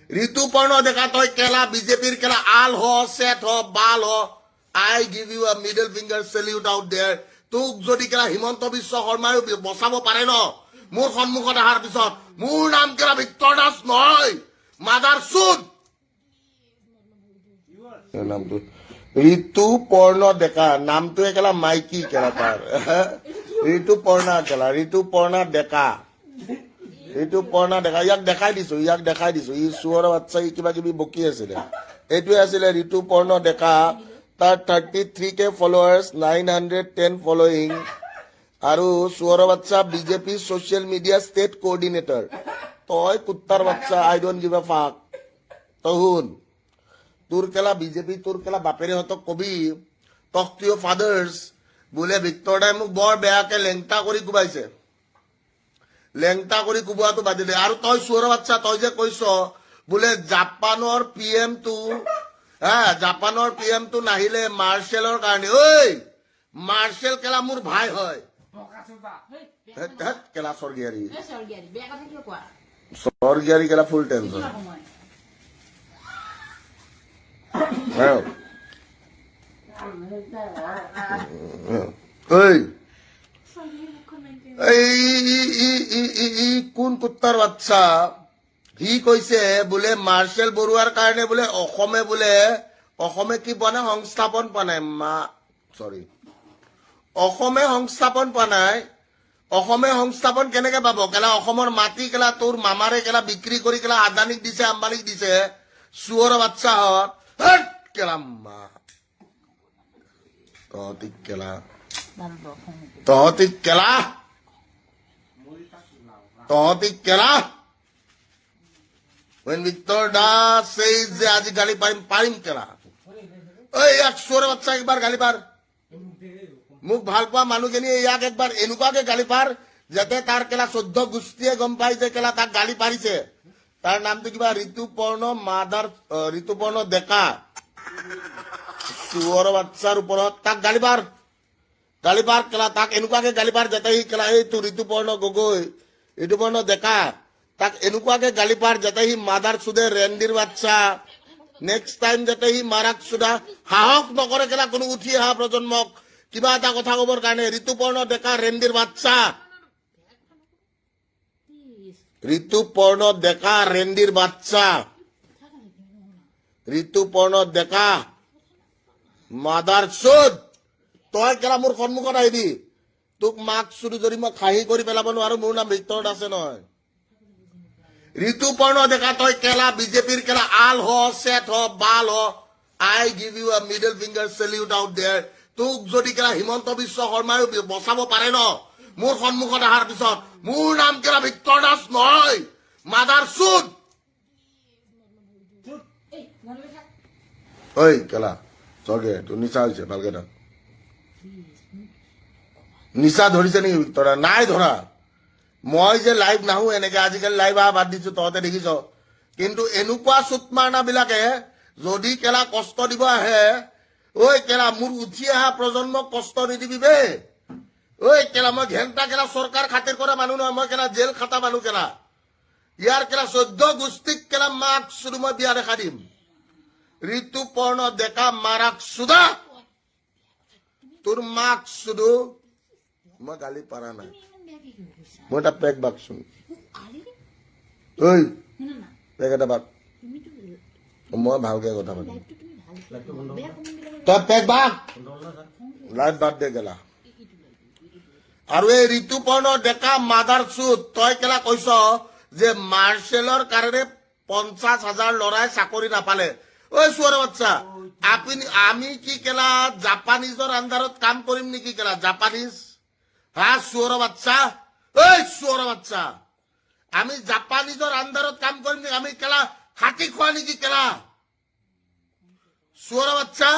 ঋতুপর্ণ দেখা তই কেলা বিজেপির কেলা আল হ সেট হ বাল হ I give you a middle finger salute out there তোক যদি কেলা হিমন্ত বিশ্ব শৰ্মায়ো বচাব পাৰে ন মোৰ সন্মুখত অহাৰ পিছত মোৰ নাম কেলা ভিক্তৰ দাস নহয় মাদাৰ চুদ নামটো ঋতুপৰ্ণ ডেকা নামটো কেলা মাইকী কেলা তাৰ ঋতুপৰ্ণা কেলা ঋতুপৰ্ণা ডেকা ঋতুপৰ্ণা ডেকা ইয়াক দেখাই দিছো ই চুৰৰ বাচ্চা ই কিবা কিবি বকি আছিলে এইটোৱে আছিলে ঋতুপৰ্ণ ডেকা তাৰ 33K ফলোৱাৰ্ছ 910 ফলোয়িং আৰু চুৰৰ বাচ্চা BJP social media state coordinator তই কুত্তাৰ বাচ্চা আই ডোন্ট গিভ আ ফাক তই শুন তোৰ কেলা বিজেপি তোৰ কেলা বাপেৰেহঁতক কবি টক টু ইয়ৰ ফাদাৰ্ছ বোলে ভিক্তৰ দাই মোক বৰ বেয়াকে লেংটা কৰি কোবাইছে লেংটা কৰি কোবোৱাটো বাদ দিলে আৰু তই চুৰৰ বাচ্চা তই যে কৈছ বোলে জাপানৰ PM টো জাপানৰ PM টো নাহিলে মাৰ্শ্বেলৰ কাৰণে ঐ মাৰ্শ্বেল কেলা মোৰ ভাই হয় কেলা স্বৰ্গীয়াৰী কেলা ফুল টেনচন কোন কুত্তাৰ বাচ্চা সি কৈছে বোলে মাৰ্শ্বেল বৰুৱাৰ কাৰণে বোলে অসমে কি পোৱা নাই সংস্থাপন পোৱা নাই অসমে সংস্থাপন পোৱা নাই অসমে সংস্থাপন কেনেকে পাব কেলা অসমৰ মাটি কেলা তোৰ মামাৰে কেলা বিক্ৰী কৰি কেলা আদানীক দিছে আম্বানীক দিছে চুৰৰ বাচ্চাহঁত কেলা মা তহঁতি কেলা when Victor Das says যে আজি গালি পাৰিম কেলা ঐ ইয়াক চুৰৰ বাচ্চা একবাৰ গালি পাৰ মোক ভাল পোৱা মানুহজনীয়ে ইয়াক একবাৰ এনেকুৱাকে গালি পাৰ যাতে তাৰ কেলা 14 গোষ্ঠীয়ে গম পাই যে কেলা তাক গালি পাৰিছে তাৰ নামটো কিবা ঋতুপৰ্ণ ডেকা চুৰৰ বাচ্চাৰ ওপৰত তাক গালি পাৰ কেলা তাক এনেকুৱাকে গালি পাৰ যাতে সি কেলা এইটো ঋতুপৰ্ণ গগৈ ঋতুপৰ্ণ ডেকা তাক এনেকুৱাকে গালি পাৰ যাতে সি মাদাৰ চুদে ৰেণ্ডিৰ বাচ্চা নেক্সট টাইম যাতে সি মাৰাক চুদা সাহস নকৰে কেলা কোনো উঠি অহা প্ৰজন্মক কিবা এটা কথা কবৰ কাৰণে ঋতুপৰ্ণ ডেকা ৰেণ্ডিৰ বাচ্চা ঋতুপৰ্ণ ডেকা ৰেণ্ডিৰ বাচ্চা ঋতুপৰ্ণ ডেকা মাদাৰ চুদ তই কেলা মোৰ সন্মুখত আহিবি তোক মাক চুৰি যদি মই খাহি কৰি পেলাব নোৱাৰো মোৰ নাম ভিক্তৰ দাসে নহয় ঋতুপৰ্ণ ডেকা তই কেলা বিজেপিৰ কেলা আল হ সেট হ বাল হ I give you a middle finger salute out there তোক যদি কেলা হিমন্ত বিশ্ব শৰ্মায়ো বচাব পাৰে ন মোৰ সন্মুখত অহাৰ পিছত মোৰ নাম কেলা ভিক্তৰ দাস নহয় মাদাৰ চুদ ঐ কেলা চগে তোৰ নিচা হৈছে ভালকে থাক নিচা ধৰিছে নেকি ভিক্তৰ নাই ধৰা মই যে লাইভ নাহো এনেকে আজিকালি লাইভ অহা বাদ দিছো তহঁতে দেখিছ কিন্তু এনেকুৱা চুটমাৰ্ণা বিলাকে যদি কেলা কষ্ট দিব আহে ঐ কেলা মোৰ উঠি অহা প্ৰজন্মক কষ্ট নিদিবি বে ঐ কেলা মই ঘেণ্টা কেলা চৰকাৰ খাতিৰ কৰা মানুহ নহয় মই কেলা জেল খাটা মানুহ কেলা ইয়াৰ কেলা 14 গোষ্ঠীক কেলা মাক চুৰু মই বিয়া দেখা দিম ঋতুপৰ্ণ ডেকা মাৰাক চুদা তোৰ মাক চুদু মই গালি পাৰা নাই মই এটা পেক বাকচোন ঐ পেক এটা বাক মই ভালকে কথা পাতিম তই পেক বাক লাইভ বাদ দে গেলা আৰু এই ঋতুপৰ্ণ ডেকা মাদাৰ চুদ তই কেলা কৈছ যে মাৰ্শ্বেলৰ কাৰণে 50,000 ল'ৰাই চাকৰি নাপালে ঐ চুৰৰ বাচ্চা আমি কি কেলা জাপানিজৰ আণ্ডাৰত কাম কৰিম নেকি কেলা জাপানিজ চুৰৰ বাচ্চা ঐ চুৰৰ বাচ্চা আমি জাপানিজৰ আণ্ডাৰত কাম কৰিম নেকি আমি কেলা খাটি খোৱা নেকি কেলা চুৰৰ বাচ্চা